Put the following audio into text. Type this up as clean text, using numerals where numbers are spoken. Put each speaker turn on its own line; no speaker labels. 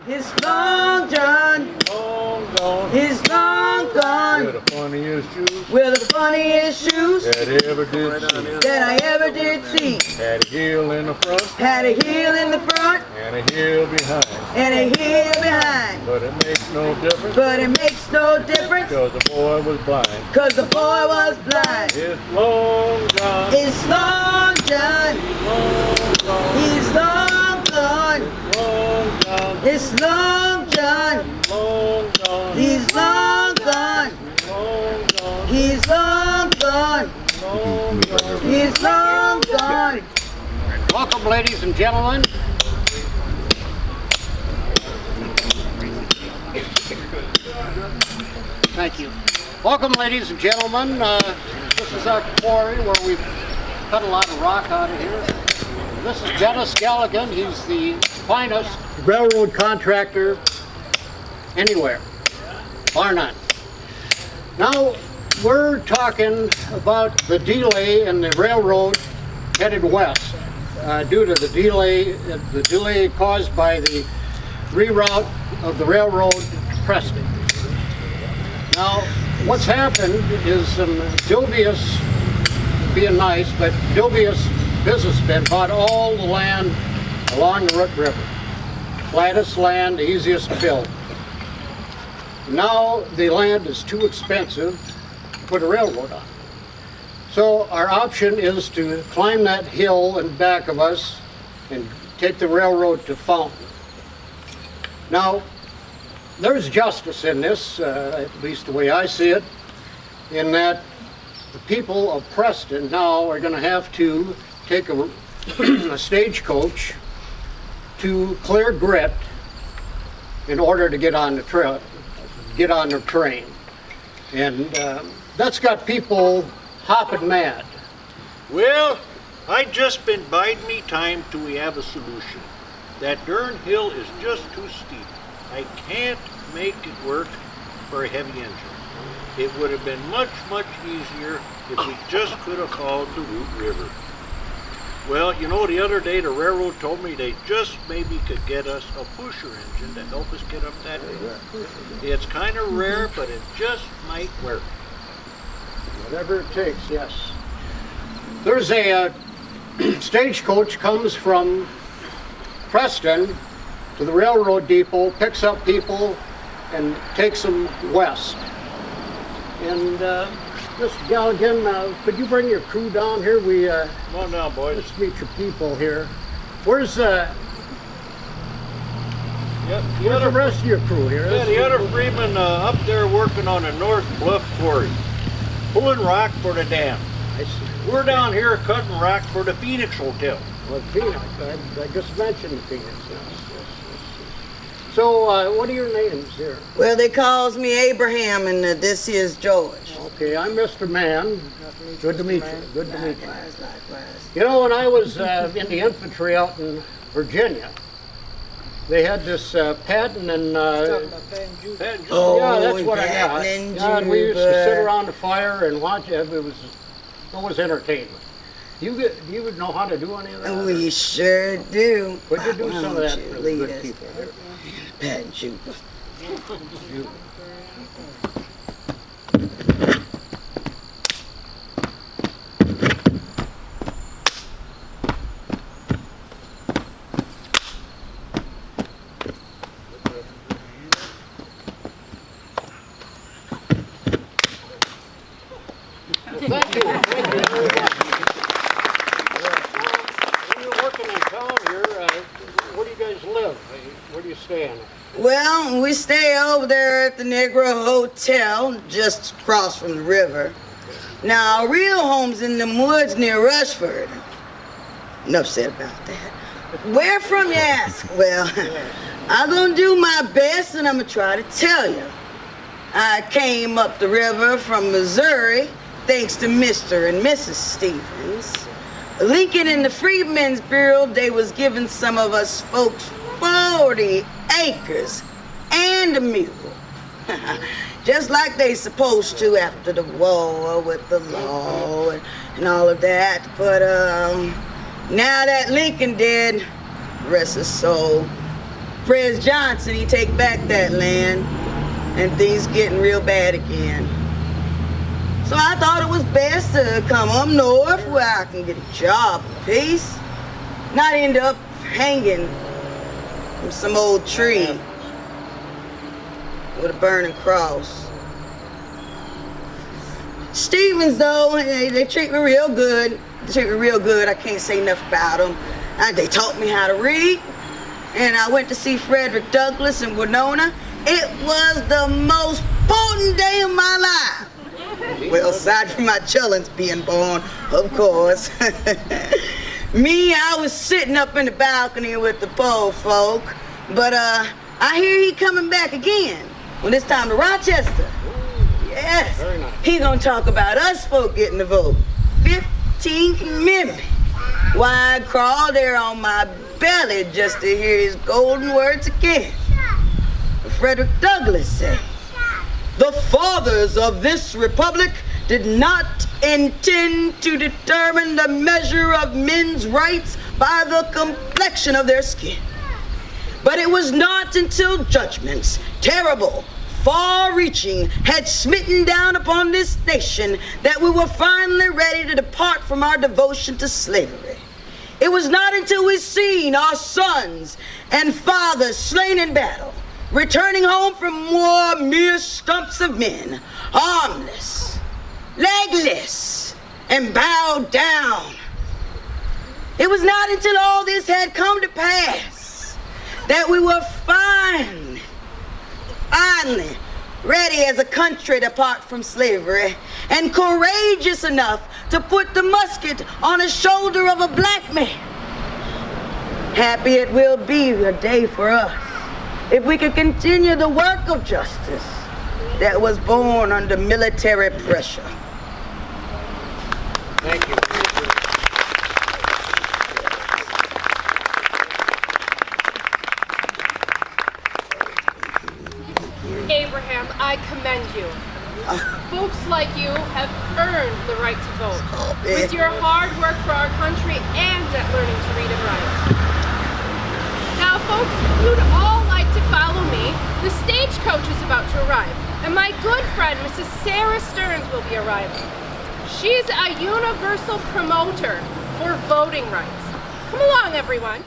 It's long John.
Long gone.
He's long gone.
With the funniest shoes
With the funniest shoes
that ever did see.
that I ever did see.
Had a heel in the front
Had a heel in the front
and a heel behind.
and a heel behind.
But it makes no difference
But it makes no difference
because the boy was blind.
because the boy was blind.
It's long gone.
It's long John.
Long gone.
He's long gone.
Long gone.
It's long John.
Long gone.
He's long gone.
Long gone.
He's long gone.
Long gone.
He's long gone.
Welcome, ladies and gentlemen. Thank you. Welcome, ladies and gentlemen. This is our quarry where we've cut a lot of rock out of here. This is Dennis Galligan. He's the finest railroad contractor anywhere, bar none. Now, we're talking about the delay in the railroad headed west due to the delay caused by the reroute of the railroad to Preston. Now, what's happened is some dubious, being nice, but dubious businessmen bought all the land along the Root River. Flattest land, the easiest to build. Now the land is too expensive to put a railroad on. So our option is to climb that hill in back of us and take the railroad to Fountain. Now, there's justice in this, at least the way I see it, in that the people of Preston now are going to have to take a stagecoach to Clear Grit in order to get on the train. And that's got people hopping mad.
Well, I just been biding me time till we have a solution. That darn hill is just too steep. I can't make it work for a heavy engine. It would have been much, much easier if we just could have followed the Root River. Well, you know, the other day the railroad told me they just maybe could get us a pusher engine to help us get up that hill. It's kind of rare, but it just might work.
Whatever it takes, yes. There's a stagecoach comes from Preston to the railroad depot, picks up people, and takes them west. And Mr. Galligan, could you bring your crew down here?
Come on now, boys.
Let's meet your people here. Where's the rest of your crew here?
Yeah, the other freemen up there working on the North Bluff Quarry, pulling rock for the dam.
I see.
We're down here cutting rock for the Phoenix Hotel.
Well, Phoenix, I just mentioned Phoenix. Yes. So, what are your names here?
Well, they calls me Abraham, and this is George.
Okay, I'm Mr. Mann. Good to meet you. Good to meet you.
Likewise.
You know, when I was in the infantry out in Virginia, they had this patent and
Oh,
yeah, that's what I got.
patent and
Yeah, and we used to sit
Juba.
around the fire and watch it. It was entertainment. You would know how to do any of that?
We sure do.
Would you do
Why
some of
don't
that
you
for the
lead
good
us?
people here?
Pat and Juba.
Thank you. When you're working in town here, where do you guys live? Where do you stay in?
Well, we stay over there at the Negro Hotel, just across from the river. Now, our real home's in the woods near Rushford. Enough said about that. Where from, you ask? Well, I'm gonna do my best, and I'm gonna try to tell you. I came up the river from Missouri, thanks to Mr. and Mrs. Stevens. Lincoln and the Freedmen's Bureau, they was giving some of us folks 40 acres and a mule. Just like they supposed to after the war with the law and all of that. But now that Lincoln dead, rest his soul, Pres Johnson, he take back that land, and things getting real bad again. So I thought it was best to come up north where I can get a job in peace, not end up hanging from some old tree with a burning cross. Stevens, though, they treat me real good. They treat me real good. I can't say enough about them. They taught me how to read, and I went to see Frederick Douglass in Winona. It was the most important day of my life. Well, aside from my children's being born, of course. Me, I was sitting up in the balcony with the poor folk, but I hear he coming back again. Well, this time to Rochester. Yes.
Very nice.
He gonna talk about us folk getting the vote. 15th Amendment. Why, I'd crawl there on my belly just to hear his golden words again. Frederick Douglass said, "The fathers of this republic did not intend to determine the measure of men's rights by the complexion of their skin. But it was not until judgments, terrible, far-reaching, had smitten down upon this nation that we were finally ready to depart from our devotion to slavery. It was not until we seen our sons and fathers slain in battle, returning home from war mere stumps of men, armless, legless, and bowed down. It was not until all this had come to pass that we were finally ready as a country to part from slavery, and courageous enough to put the musket on the shoulder of a black man. Happy it will be a day for us if we can continue the work of justice that was born under military pressure."
Thank you.
Abraham, I commend you. Folks like you have earned the right to vote with your hard work for our country and at learning to read and write. Now, folks, you'd all like to follow me. The stagecoach is about to arrive, and my good friend, Mrs. Sarah Stearns, will be arriving. She's a universal promoter for voting rights. Come along, everyone.